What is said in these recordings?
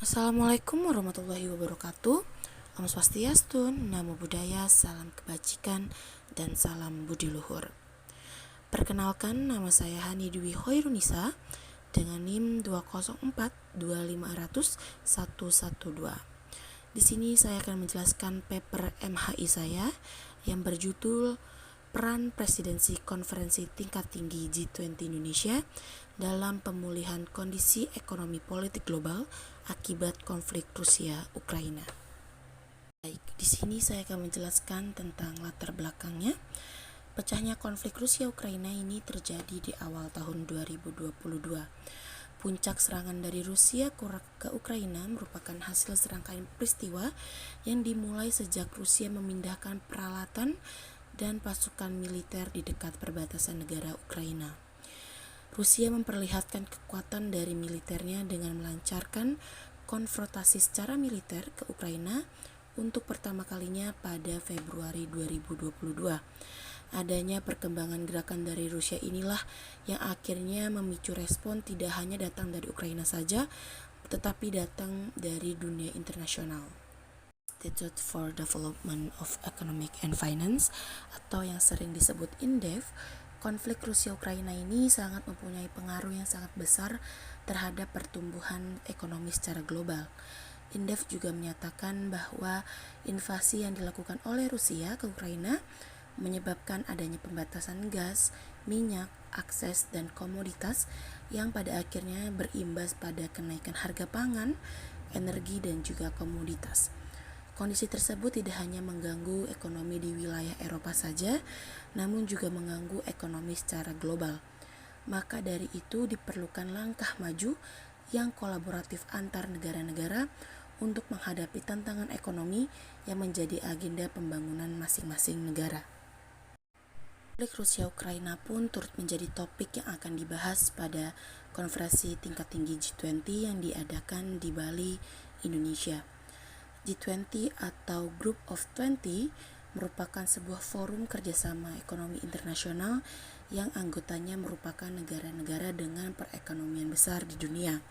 Assalamualaikum warahmatullahi wabarakatuh. Om Swastiastu, Namo Buddhaya, salam kebajikan, dan salam budi luhur. Perkenalkan, nama saya Hani Dwi Hoirunisa dengan NIM 2042500-112. Di sini saya akan menjelaskan paper MHI saya yang berjudul Peran Presidensi Konferensi Tingkat Tinggi G20 Indonesia dalam pemulihan kondisi ekonomi politik global akibat konflik Rusia-Ukraina. Baik, di sini saya akan menjelaskan tentang latar belakangnya. Pecahnya konflik Rusia-Ukraina ini terjadi di awal tahun 2022. Puncak serangan dari Rusia ke Ukraina merupakan hasil serangkaian peristiwa yang dimulai sejak Rusia memindahkan peralatan dan pasukan militer di dekat perbatasan negara Ukraina. Rusia memperlihatkan kekuatan dari militernya dengan melancarkan konfrontasi secara militer ke Ukraina untuk pertama kalinya pada Februari 2022. Adanya perkembangan gerakan dari Rusia inilah yang akhirnya memicu respon tidak hanya datang dari Ukraina saja, tetapi datang dari dunia internasional. Institute for Development of Economic and Finance atau yang sering disebut INDEF, konflik Rusia-Ukraina ini sangat mempunyai pengaruh yang sangat besar terhadap pertumbuhan ekonomi secara global. INDEF juga menyatakan bahwa invasi yang dilakukan oleh Rusia ke Ukraina menyebabkan adanya pembatasan gas, minyak, akses, dan komoditas yang pada akhirnya berimbas pada kenaikan harga pangan, energi, dan juga komoditas. Kondisi tersebut tidak hanya mengganggu ekonomi di wilayah Eropa saja, namun juga mengganggu ekonomi secara global. Maka dari itu diperlukan langkah maju yang kolaboratif antar negara-negara untuk menghadapi tantangan ekonomi yang menjadi agenda pembangunan masing-masing negara. Konflik Rusia-Ukraina pun turut menjadi topik yang akan dibahas pada konferensi tingkat tinggi G20 yang diadakan di Bali, Indonesia. G20 atau Group of 20 merupakan sebuah forum kerjasama ekonomi internasional yang anggotanya merupakan negara-negara dengan perekonomian besar di dunia.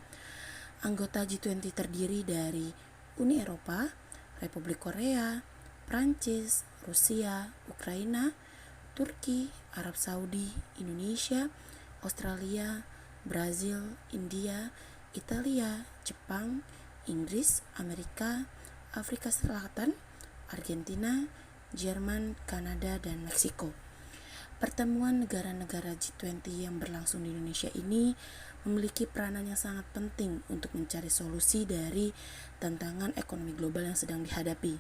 Anggota G20 terdiri dari Uni Eropa, Republik Korea, Prancis, Rusia, Ukraina, Turki, Arab Saudi, Indonesia, Australia, Brazil, India, Italia, Jepang, Inggris, Amerika, Afrika Selatan, Argentina, Jerman, Kanada, dan Meksiko. Pertemuan negara-negara G20 yang berlangsung di Indonesia ini memiliki peranan yang sangat penting untuk mencari solusi dari tantangan ekonomi global yang sedang dihadapi.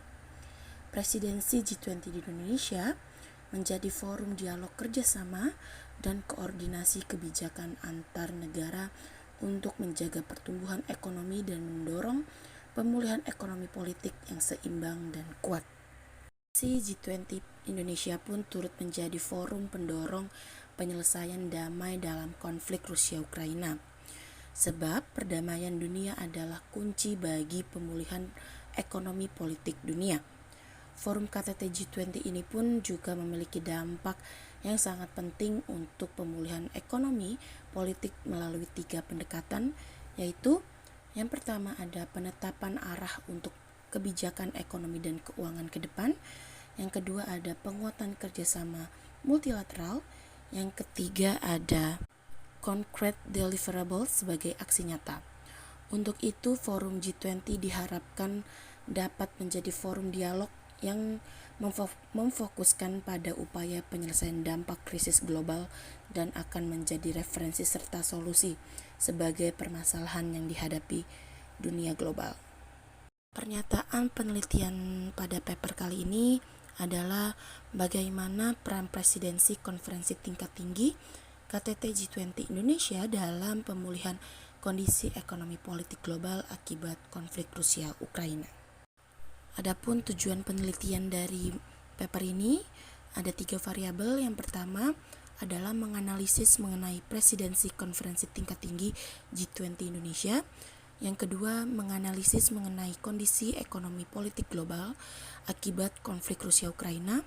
Presidensi G20 di Indonesia menjadi forum dialog kerjasama dan koordinasi kebijakan antar negara untuk menjaga pertumbuhan ekonomi dan mendorong pemulihan ekonomi politik yang seimbang dan kuat. G20 Indonesia pun turut menjadi forum pendorong penyelesaian damai dalam konflik Rusia-Ukraina. Sebab perdamaian dunia adalah kunci bagi pemulihan ekonomi politik dunia. Forum KTT G20 ini pun juga memiliki dampak yang sangat penting untuk pemulihan ekonomi politik melalui 3 pendekatan, yaitu yang pertama ada penetapan arah untuk kebijakan ekonomi dan keuangan ke depan. Yang kedua ada penguatan kerjasama multilateral. Yang ketiga ada concrete deliverables sebagai aksi nyata. Untuk itu forum G20 diharapkan dapat menjadi forum dialog yang memfokuskan pada upaya penyelesaian dampak krisis global dan akan menjadi referensi serta solusi sebagai permasalahan yang dihadapi dunia global. Pernyataan penelitian pada paper kali ini adalah bagaimana peran presidensi konferensi tingkat tinggi KTT G20 Indonesia dalam pemulihan kondisi ekonomi politik global akibat konflik Rusia-Ukraina. Adapun tujuan penelitian dari paper ini ada 3 variabel. Yang pertama adalah menganalisis mengenai presidensi konferensi tingkat tinggi G20 Indonesia. Yang kedua, menganalisis mengenai kondisi ekonomi politik global akibat konflik Rusia-Ukraina.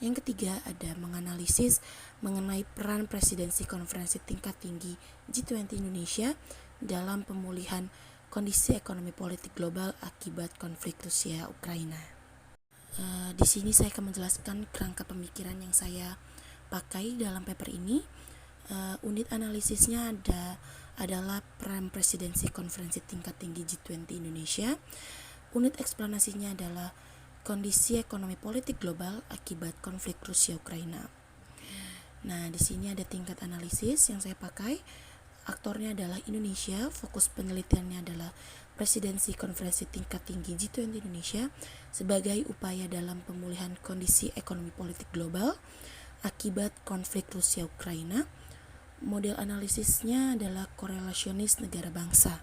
Yang ketiga, ada menganalisis mengenai peran presidensi konferensi tingkat tinggi G20 Indonesia dalam pemulihan kondisi ekonomi politik global akibat konflik Rusia-Ukraina. Di sini saya akan menjelaskan kerangka pemikiran yang saya pakai dalam paper ini. Unit analisisnya adalah peran presidensi konferensi tingkat tinggi G20 Indonesia. Unit eksplanasinya adalah kondisi ekonomi politik global akibat konflik Rusia-Ukraina. Nah, di sini ada tingkat analisis yang saya pakai. Aktornya adalah Indonesia, fokus penelitiannya adalah presidensi konferensi tingkat tinggi G20 Indonesia sebagai upaya dalam pemulihan kondisi ekonomi politik global akibat konflik Rusia-Ukraina. Model analisisnya adalah korelasionis negara bangsa.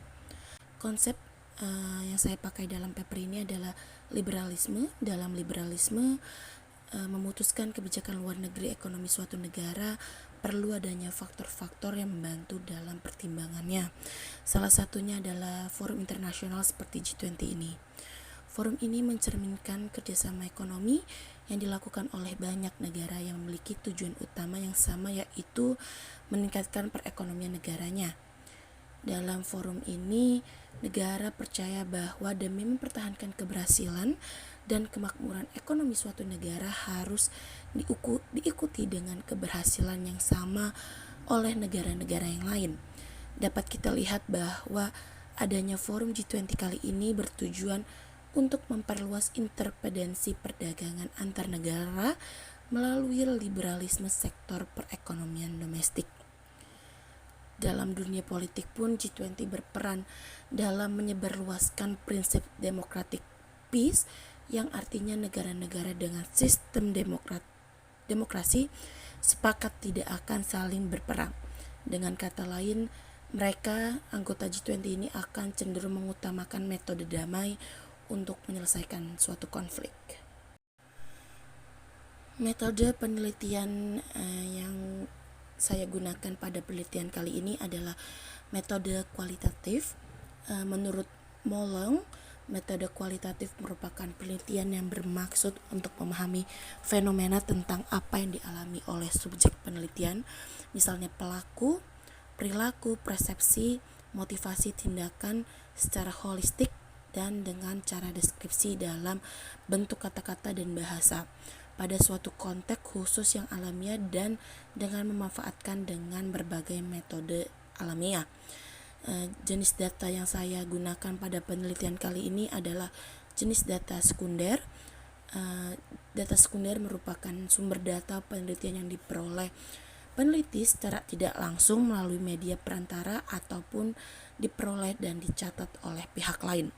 Konsep yang saya pakai dalam paper ini adalah liberalisme. Dalam liberalisme, memutuskan kebijakan luar negeri ekonomi suatu negara perlu adanya faktor-faktor yang membantu dalam pertimbangannya. Salah satunya adalah forum internasional seperti G20 ini. Forum ini mencerminkan kerjasama ekonomi yang dilakukan oleh banyak negara yang memiliki tujuan utama yang sama, yaitu meningkatkan perekonomian negaranya. Dalam forum ini, negara percaya bahwa demi mempertahankan keberhasilan dan kemakmuran ekonomi suatu negara harus diikuti dengan keberhasilan yang sama oleh negara-negara yang lain. Dapat kita lihat bahwa adanya forum G20 kali ini bertujuan untuk memperluas interdependensi perdagangan antar negara melalui liberalisme sektor perekonomian domestik. Dalam dunia politik pun G20 berperan dalam menyebarluaskan prinsip democratic peace, yang artinya negara-negara dengan sistem demokrasi sepakat tidak akan saling berperang. Dengan kata lain, mereka anggota G20 ini akan cenderung mengutamakan metode damai untuk menyelesaikan suatu konflik. Metode penelitian yang saya gunakan pada penelitian kali ini adalah metode kualitatif. Menurut Molong, metode kualitatif merupakan penelitian yang bermaksud untuk memahami fenomena tentang apa yang dialami oleh subjek penelitian, misalnya pelaku, perilaku, persepsi, motivasi, tindakan secara holistik dan dengan cara deskripsi dalam bentuk kata-kata dan bahasa pada suatu konteks khusus yang alamiah dan dengan memanfaatkan dengan berbagai metode alamiah. Jenis data yang saya gunakan pada penelitian kali ini adalah jenis data sekunder. Data sekunder merupakan sumber data penelitian yang diperoleh peneliti secara tidak langsung melalui media perantara ataupun diperoleh dan dicatat oleh pihak lain.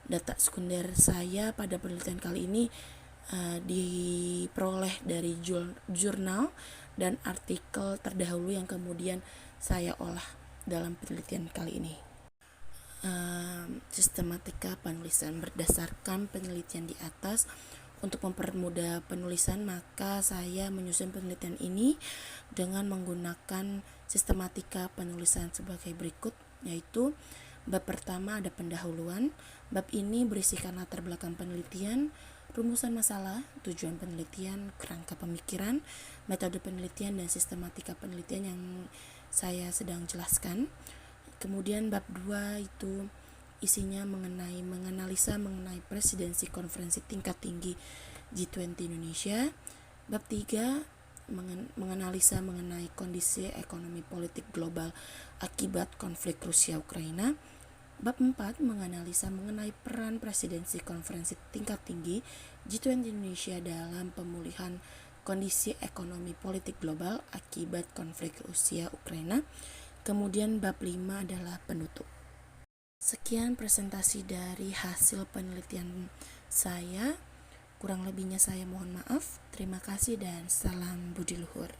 Data sekunder saya pada penelitian kali ini diperoleh dari jurnal dan artikel terdahulu yang kemudian saya olah dalam penelitian kali ini. Sistematika penulisan berdasarkan penelitian di atas. Untuk mempermudah penulisan, maka saya menyusun penelitian ini dengan menggunakan sistematika penulisan sebagai berikut, yaitu bab pertama ada pendahuluan. Bab ini berisikan latar belakang penelitian, rumusan masalah, tujuan penelitian, kerangka pemikiran, metode penelitian, dan sistematika penelitian yang saya sedang jelaskan. Kemudian bab 2 itu isinya menganalisa mengenai presidensi konferensi tingkat tinggi G20 Indonesia. Bab 3 menganalisa mengenai kondisi ekonomi politik global akibat konflik Rusia-Ukraina. Bab 4 menganalisa mengenai peran presidensi konferensi tingkat tinggi G20 Indonesia dalam pemulihan kondisi ekonomi politik global akibat konflik Rusia-Ukraina. Kemudian bab 5 adalah penutup. Sekian presentasi dari hasil penelitian saya. Kurang lebihnya saya mohon maaf. Terima kasih dan salam budi luhur.